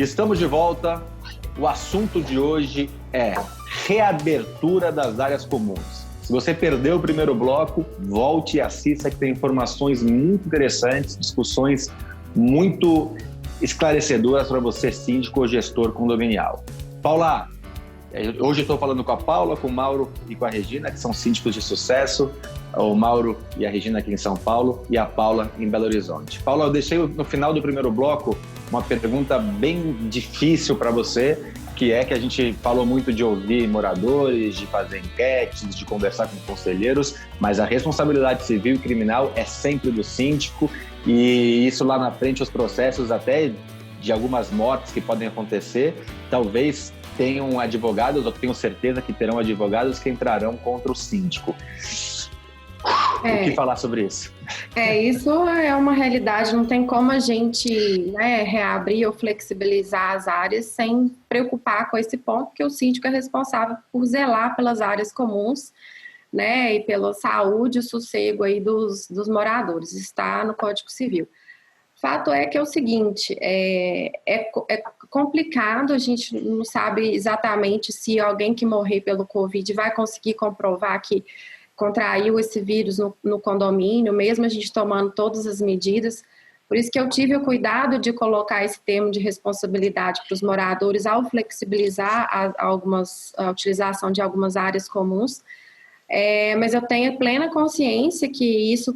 Estamos de volta. O assunto de hoje é reabertura das áreas comuns. Se você perdeu o primeiro bloco, volte e assista, que tem informações muito interessantes, discussões muito esclarecedoras para você, síndico ou gestor condominial. Paula, hoje estou falando com a Paula, com o Mauro e com a Regina, que são síndicos de sucesso. O Mauro e a Regina aqui em São Paulo e a Paula em Belo Horizonte. Paula, eu deixei no final do primeiro bloco uma pergunta bem difícil para você, que é que a gente falou muito de ouvir moradores, de fazer enquetes, de conversar com conselheiros, mas a responsabilidade civil e criminal é sempre do síndico, e isso lá na frente, os processos até de algumas mortes que podem acontecer, talvez tenham advogados, ou tenho certeza que terão advogados que entrarão contra o síndico. O que falar sobre isso? Isso é uma realidade, não tem como a gente reabrir ou flexibilizar as áreas sem preocupar com esse ponto, porque o síndico é responsável por zelar pelas áreas comuns, e pela saúde e sossego aí dos moradores, está no Código Civil. Fato é que é o seguinte, é complicado, a gente não sabe exatamente se alguém que morrer pelo Covid vai conseguir comprovar que contraiu esse vírus no condomínio, mesmo a gente tomando todas as medidas. Por isso que eu tive o cuidado de colocar esse termo de responsabilidade para os moradores ao flexibilizar a utilização de algumas áreas comuns. Mas eu tenho plena consciência que isso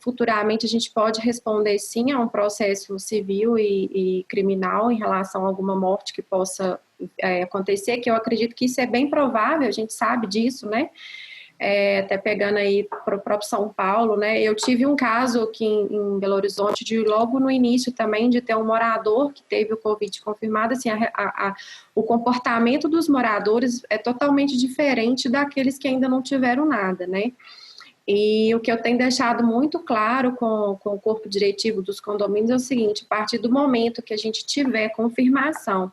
futuramente a gente pode responder sim a um processo civil e criminal em relação a alguma morte que possa acontecer, que eu acredito que isso é bem provável, a gente sabe disso, até pegando aí para o próprio São Paulo, eu tive um caso aqui em Belo Horizonte, logo no início também, de ter um morador que teve o Covid confirmado, assim, o comportamento dos moradores é totalmente diferente daqueles que ainda não tiveram nada, E o que eu tenho deixado muito claro com o corpo diretivo dos condomínios é o seguinte: a partir do momento que a gente tiver confirmação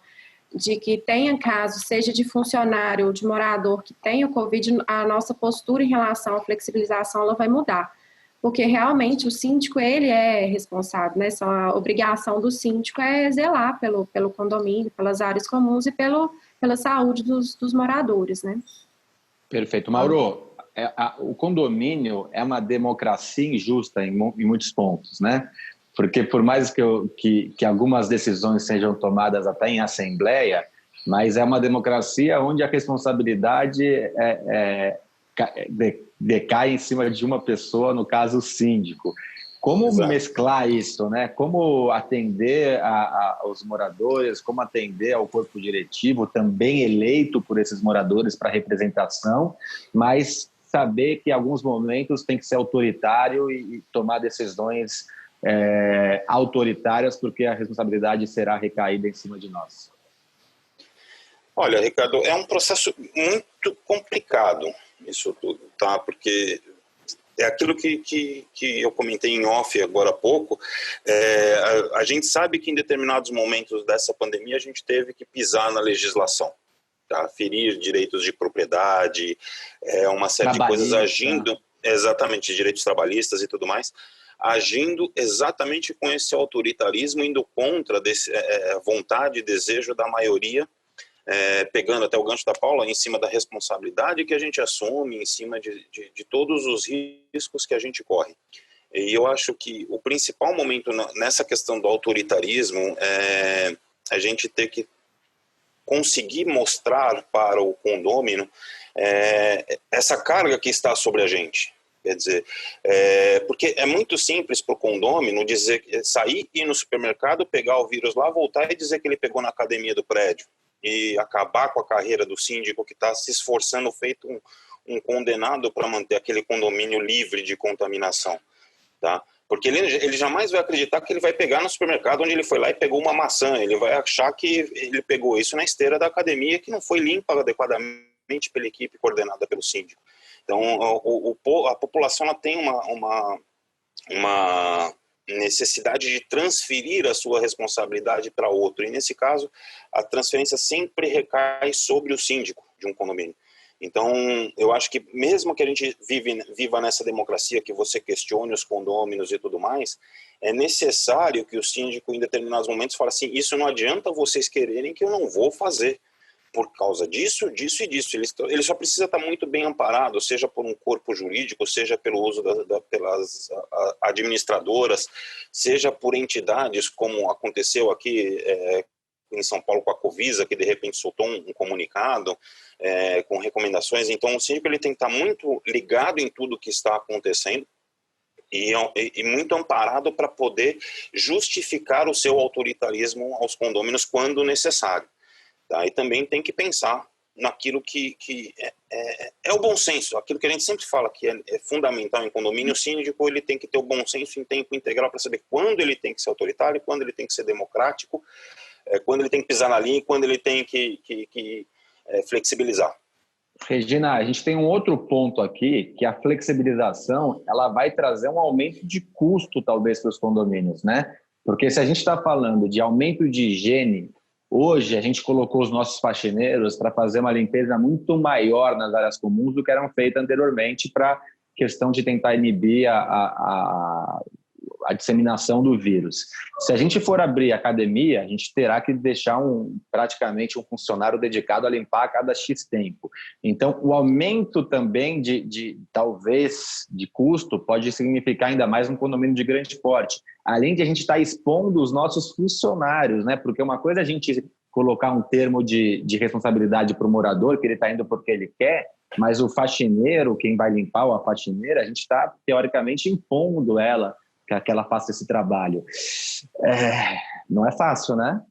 de que tenha caso, seja de funcionário ou de morador que tenha o Covid, a nossa postura em relação à flexibilização ela vai mudar. Porque realmente o síndico, ele é responsável, A obrigação do síndico é zelar pelo condomínio, pelas áreas comuns e pela saúde dos moradores, Perfeito. Mauro, o condomínio é uma democracia injusta em muitos pontos, Porque por mais que algumas decisões sejam tomadas até em assembleia, mas é uma democracia onde a responsabilidade decai em cima de uma pessoa, no caso o síndico. Como Exato. Mesclar isso, Como atender aos moradores, como atender ao corpo diretivo, também eleito por esses moradores para representação, mas saber que em alguns momentos tem que ser autoritário e tomar decisões autoritárias, porque a responsabilidade será recaída em cima de nós. Olha, Ricardo, é um processo muito complicado isso tudo, tá? Porque é aquilo que eu comentei em off agora há pouco. A gente sabe que em determinados momentos dessa pandemia a gente teve que pisar na legislação, tá? Ferir direitos de propriedade, uma série de coisas agindo, exatamente, direitos trabalhistas e tudo mais, agindo exatamente com esse autoritarismo, indo contra a vontade e desejo da maioria, pegando até o gancho da Paula, em cima da responsabilidade que a gente assume, em cima de todos os riscos que a gente corre. E eu acho que o principal momento nessa questão do autoritarismo é a gente ter que conseguir mostrar para o condômino essa carga que está sobre a gente. Quer dizer, porque é muito simples para o condômino sair, ir no supermercado, pegar o vírus lá, voltar e dizer que ele pegou na academia do prédio e acabar com a carreira do síndico que está se esforçando, feito um condenado para manter aquele condomínio livre de contaminação, tá? Porque ele jamais vai acreditar que ele vai pegar no supermercado onde ele foi lá e pegou uma maçã. Ele vai achar que ele pegou isso na esteira da academia, que não foi limpa adequadamente pela equipe coordenada pelo síndico. Então, a população ela tem uma necessidade de transferir a sua responsabilidade para outro. E, nesse caso, a transferência sempre recai sobre o síndico de um condomínio. Então, eu acho que mesmo que a gente viva nessa democracia, que você questione os condôminos e tudo mais, é necessário que o síndico, em determinados momentos, fale assim, isso não adianta vocês quererem que eu não vou fazer, por causa disso, disso e disso. Ele só precisa estar muito bem amparado, seja por um corpo jurídico, seja pelo uso pelas administradoras, seja por entidades, como aconteceu aqui em São Paulo com a Covisa, que de repente soltou um comunicado com recomendações. Então, o síndico ele tem que estar muito ligado em tudo que está acontecendo, e muito amparado para poder justificar o seu autoritarismo aos condôminos quando necessário. Tá? E também tem que pensar naquilo que é o bom senso, aquilo que a gente sempre fala que é fundamental em condomínio. O síndico ele tem que ter o bom senso em tempo integral para saber quando ele tem que ser autoritário, quando ele tem que ser democrático, quando ele tem que pisar na linha e quando ele tem que flexibilizar. Regina, a gente tem um outro ponto aqui, que a flexibilização ela vai trazer um aumento de custo, talvez, para os condomínios, né? Porque se a gente está falando de aumento de higiene, hoje a gente colocou os nossos faxineiros para fazer uma limpeza muito maior nas áreas comuns do que eram feitas anteriormente para questão de tentar inibir a disseminação do vírus. Se a gente for abrir academia, a gente terá que deixar praticamente um funcionário dedicado a limpar a cada X tempo. Então, o aumento também talvez de custo pode significar ainda mais um condomínio de grande porte. Além de a gente estar expondo os nossos funcionários, né? Porque uma coisa é a gente colocar um termo de responsabilidade para o morador, que ele está indo porque ele quer, mas o faxineiro, quem vai limpar, ou a faxineira, a gente está, teoricamente, impondo ela que ela faça esse trabalho. Não é fácil, né?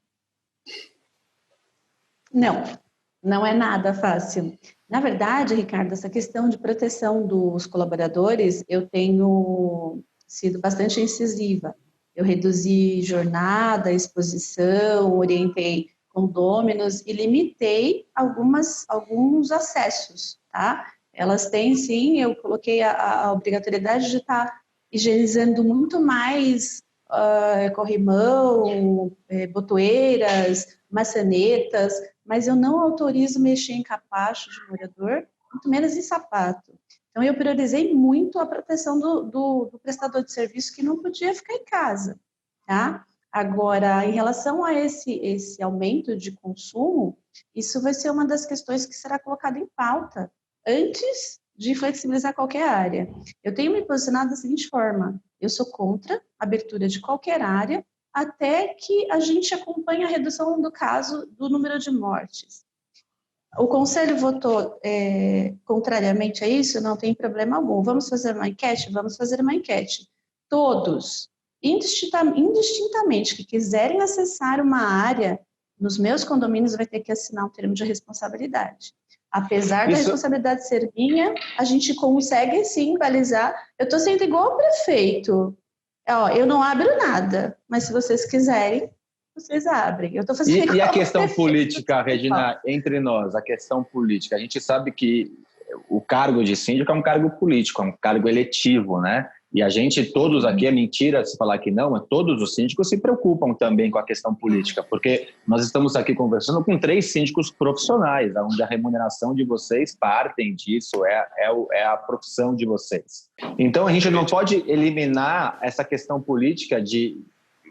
Não é nada fácil. Na verdade, Ricardo, essa questão de proteção dos colaboradores, eu tenho sido bastante incisiva. Eu reduzi jornada, exposição, orientei condôminos e limitei alguns acessos, tá? Elas têm, sim, eu coloquei a obrigatoriedade de estar higienizando muito mais corrimão, botoeiras, maçanetas, mas eu não autorizo mexer em capacho de morador, muito menos em sapato. Então, eu priorizei muito a proteção do prestador de serviço que não podia ficar em casa, tá? Agora, em relação a esse aumento de consumo, isso vai ser uma das questões que será colocada em pauta antes de flexibilizar qualquer área. Eu tenho me posicionado da seguinte forma: eu sou contra a abertura de qualquer área até que a gente acompanhe a redução do número de mortes. O Conselho votou contrariamente a isso, não tem problema algum. Vamos fazer uma enquete? Vamos fazer uma enquete. Todos, indistintamente, que quiserem acessar uma área nos meus condomínios, vai ter que assinar um termo de responsabilidade. Apesar da responsabilidade ser minha, a gente consegue sim balizar. Eu estou sendo igual ao prefeito. Eu não abro nada, mas se vocês quiserem, vocês abrem. Eu estou fazendo e a questão política, Regina, entre nós, a questão política. A gente sabe que o cargo de síndico é um cargo político, é um cargo eletivo, né? E a gente, todos aqui, é mentira se falar que não, mas todos os síndicos se preocupam também com a questão política, porque nós estamos aqui conversando com 3 síndicos profissionais, onde a remuneração de vocês partem disso, é a profissão de vocês. Então, a gente não pode eliminar essa questão política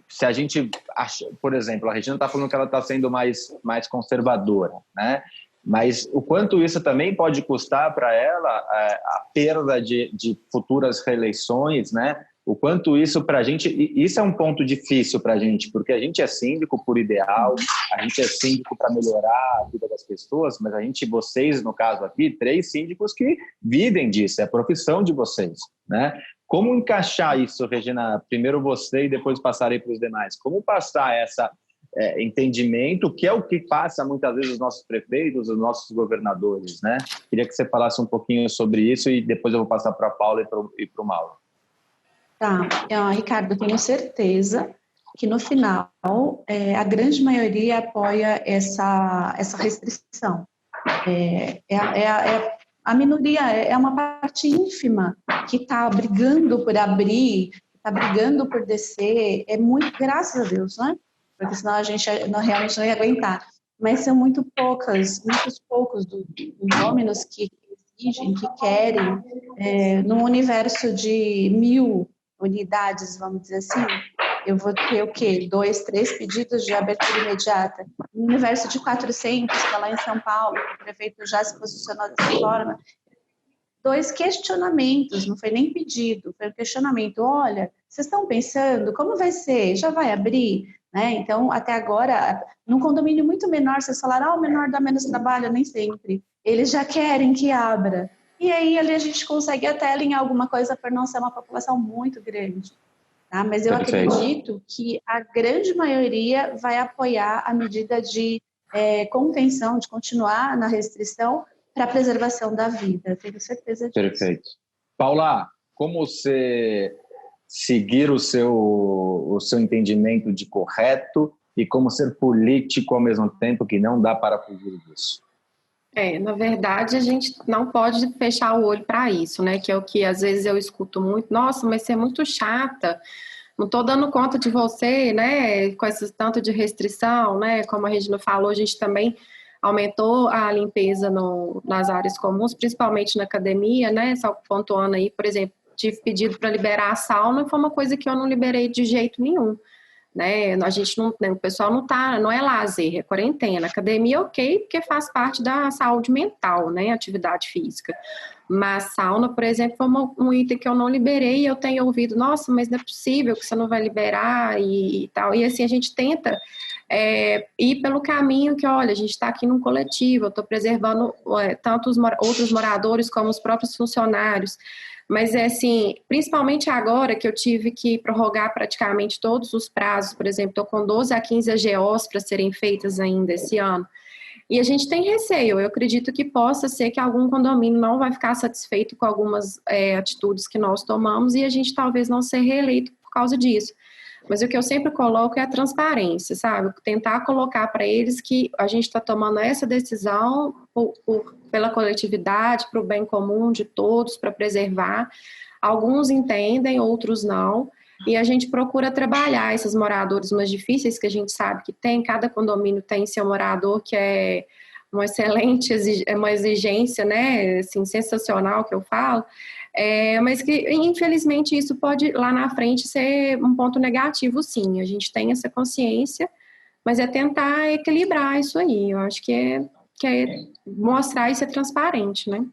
se a gente acha, por exemplo, a Regina está falando que ela está sendo mais conservadora, né? Mas o quanto isso também pode custar para ela a perda de futuras reeleições, né? O quanto isso para a gente... Isso é um ponto difícil para a gente, porque a gente é síndico por ideal, a gente é síndico para melhorar a vida das pessoas, mas vocês, no caso aqui, 3 síndicos que vivem disso, é a profissão de vocês, né? Como encaixar isso, Regina? Primeiro você e depois passarei para os demais. Como passar essa... entendimento, que é o que passa muitas vezes os nossos prefeitos, os nossos governadores, né? Queria que você falasse um pouquinho sobre isso e depois eu vou passar para a Paula e para o Mauro. Tá, Ricardo, eu tenho certeza que no final a grande maioria apoia essa restrição. A minoria é uma parte ínfima que está brigando por abrir, está brigando por descer, graças a Deus, né? Porque senão a gente realmente não ia aguentar. Mas são muitos poucos dos homens que exigem, que querem, num universo de 1000 unidades, vamos dizer assim, eu vou ter o quê? 2, 3 pedidos de abertura imediata. No universo de 400, que é lá em São Paulo, que o prefeito já se posicionou dessa forma, 2 questionamentos, não foi nem pedido, foi um questionamento. Olha, vocês estão pensando, como vai ser? Já vai abrir? Né? Então, até agora, num condomínio muito menor, vocês falaram, o menor dá menos trabalho, nem sempre. Eles já querem que abra. E aí, ali a gente consegue até alinhar alguma coisa para não ser uma população muito grande. Tá? Mas eu acredito que a grande maioria vai apoiar a medida de contenção, de continuar na restrição para a preservação da vida. Tenho certeza disso. Perfeito. Paula, como você seguir o seu entendimento de correto e como ser político ao mesmo tempo, que não dá para fugir disso? Na verdade, a gente não pode fechar o olho para isso, né? Que é o que às vezes eu escuto muito. Nossa, mas você é muito chata. Não estou dando conta de você, né? Com esse tanto de restrição, né? Como a Regina falou, a gente também aumentou a limpeza nas áreas comuns, principalmente na academia, né? Só pontuando aí, por exemplo, tive pedido para liberar a sauna, foi uma coisa que eu não liberei de jeito nenhum. Né? A gente não, o pessoal não é lazer, é quarentena. Academia, ok, porque faz parte da saúde mental, né? Atividade física. Mas sauna, por exemplo, foi um item que eu não liberei e eu tenho ouvido, nossa, mas não é possível que você não vai liberar e tal. E assim, a gente tenta ir pelo caminho que, olha, a gente está aqui num coletivo, eu estou preservando tanto os outros moradores como os próprios funcionários. Mas é assim, principalmente agora que eu tive que prorrogar praticamente todos os prazos, por exemplo, estou com 12 a 15 AGOs para serem feitas ainda esse ano. E a gente tem receio, eu acredito que possa ser que algum condomínio não vai ficar satisfeito com algumas atitudes que nós tomamos e a gente talvez não ser reeleito por causa disso. Mas o que eu sempre coloco é a transparência, sabe? Tentar colocar para eles que a gente está tomando essa decisão pela coletividade, para o bem comum de todos, para preservar. Alguns entendem, outros não. E a gente procura trabalhar esses moradores mais difíceis que a gente sabe que tem. Cada condomínio tem seu morador que é uma excelente, uma exigência, né? Assim, sensacional que eu falo. Mas que, infelizmente, isso pode, lá na frente, ser um ponto negativo, sim. A gente tem essa consciência, mas é tentar equilibrar isso aí. Eu acho que é mostrar e ser transparente, né?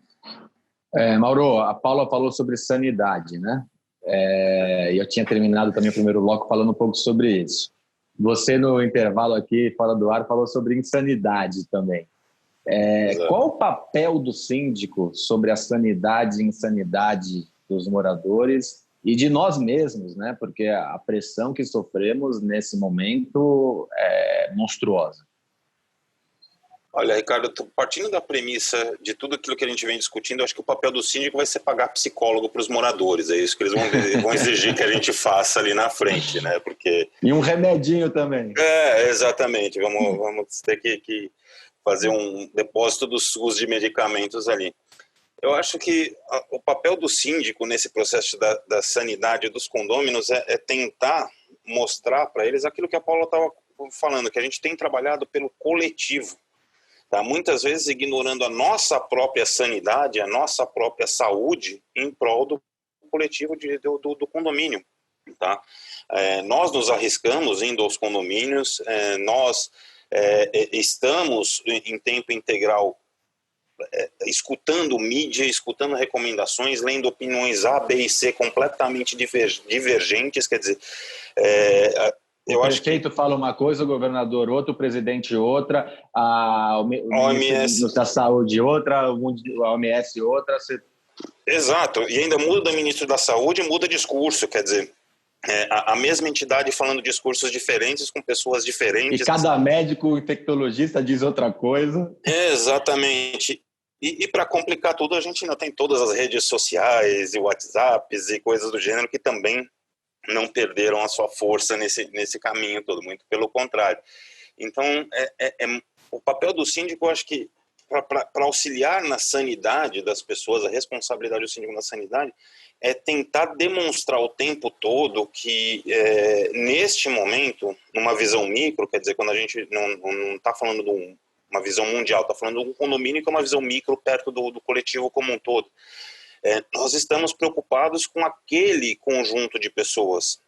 Mauro, a Paula falou sobre sanidade, né? E eu tinha terminado também o primeiro bloco falando um pouco sobre isso. Você, no intervalo aqui, fora do ar, falou sobre insanidade também. Qual o papel do síndico sobre a sanidade e insanidade dos moradores e de nós mesmos, né? Porque a pressão que sofremos nesse momento é monstruosa. Olha, Ricardo, partindo da premissa de tudo aquilo que a gente vem discutindo, eu acho que o papel do síndico vai ser pagar psicólogo para os moradores. É isso que eles vão exigir que a gente faça ali na frente, né? Porque... E um remedinho também. Exatamente. Vamos ter que fazer um depósito do SUS de medicamentos ali. Eu acho que o papel do síndico nesse processo da sanidade dos condôminos é tentar mostrar para eles aquilo que a Paula estava falando, que a gente tem trabalhado pelo coletivo. Tá? Muitas vezes ignorando a nossa própria sanidade, a nossa própria saúde em prol do coletivo do condomínio. Tá? Nós nos arriscamos indo aos condomínios, nós estamos em tempo integral escutando mídia, escutando recomendações, lendo opiniões A, B e C completamente divergentes, quer dizer... O prefeito fala uma coisa, o governador outra, o presidente outra, o ministro da Saúde outra, a OMS outra. Exato, e ainda muda o ministro da Saúde, muda discurso, quer dizer, a mesma entidade falando discursos diferentes com pessoas diferentes. E cada médico infectologista diz outra coisa. Exatamente. E para complicar tudo, a gente ainda tem todas as redes sociais e WhatsApps e coisas do gênero que também não perderam a sua força nesse caminho todo, muito pelo contrário. Então, o papel do síndico, eu acho que, para auxiliar na sanidade das pessoas, a responsabilidade do síndico na sanidade, é tentar demonstrar o tempo todo que, neste momento, numa visão micro, quer dizer, quando a gente não está falando de uma visão mundial, está falando de um condomínio que é uma visão micro perto do coletivo como um todo. Nós estamos preocupados com aquele conjunto de pessoas.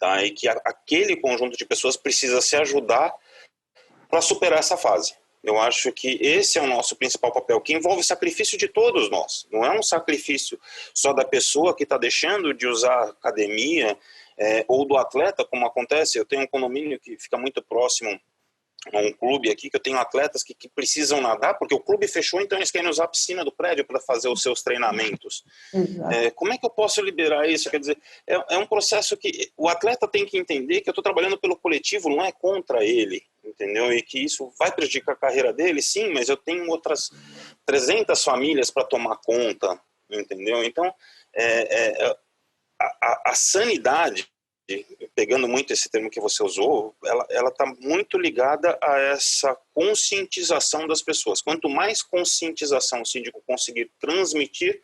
tá? E que aquele conjunto de pessoas precisa se ajudar para superar essa fase. Eu acho que esse é o nosso principal papel, que envolve sacrifício de todos nós. Não é um sacrifício só da pessoa que está deixando de usar academia, ou do atleta, como acontece. Eu tenho um condomínio que fica muito próximo a um clube aqui, que eu tenho atletas que precisam nadar, porque o clube fechou, então eles querem usar a piscina do prédio para fazer os seus treinamentos. Como é que eu posso liberar isso? Quer dizer, é um processo que o atleta tem que entender que eu estou trabalhando pelo coletivo, não é contra ele, entendeu? E que isso vai prejudicar a carreira dele, sim, mas eu tenho outras 300 famílias para tomar conta, entendeu? Então, a sanidade, pegando muito esse termo que você usou, ela está muito ligada a essa conscientização das pessoas. Quanto mais conscientização o síndico conseguir transmitir,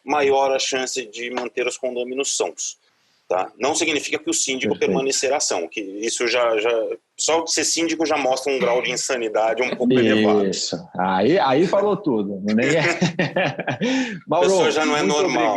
maior a chance de manter os condôminos sãos. Tá? Não significa que o síndico permanecerá são, que isso já só de ser síndico já mostra um grau de insanidade um pouco elevado. Isso, aí falou tudo. Mauro, a pessoa já não é normal.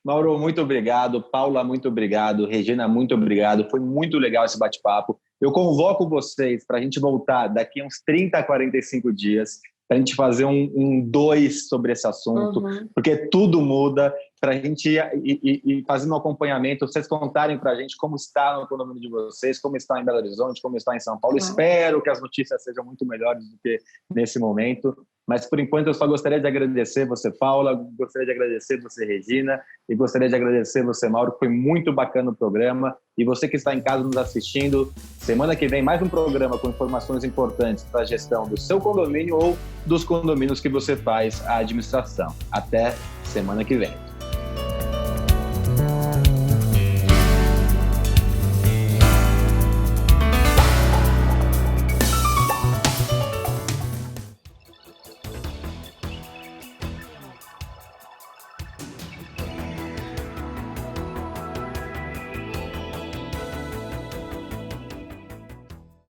Mauro, muito obrigado. Paula, muito obrigado. Regina, muito obrigado. Foi muito legal esse bate-papo. Eu convoco vocês para a gente voltar daqui a uns 30 a 45 dias, para a gente fazer um 2 sobre esse assunto, porque tudo muda, para a gente ir fazendo um acompanhamento, vocês contarem para a gente como está no condomínio de vocês, como está em Belo Horizonte, como está em São Paulo. Espero que as notícias sejam muito melhores do que nesse momento, mas por enquanto eu só gostaria de agradecer você, Paula, gostaria de agradecer você, Regina, e gostaria de agradecer você, Mauro, que foi muito bacana o programa, e você que está em casa nos assistindo, semana que vem mais um programa com informações importantes para a gestão do seu condomínio ou dos condomínios que você faz a administração. Até semana que vem.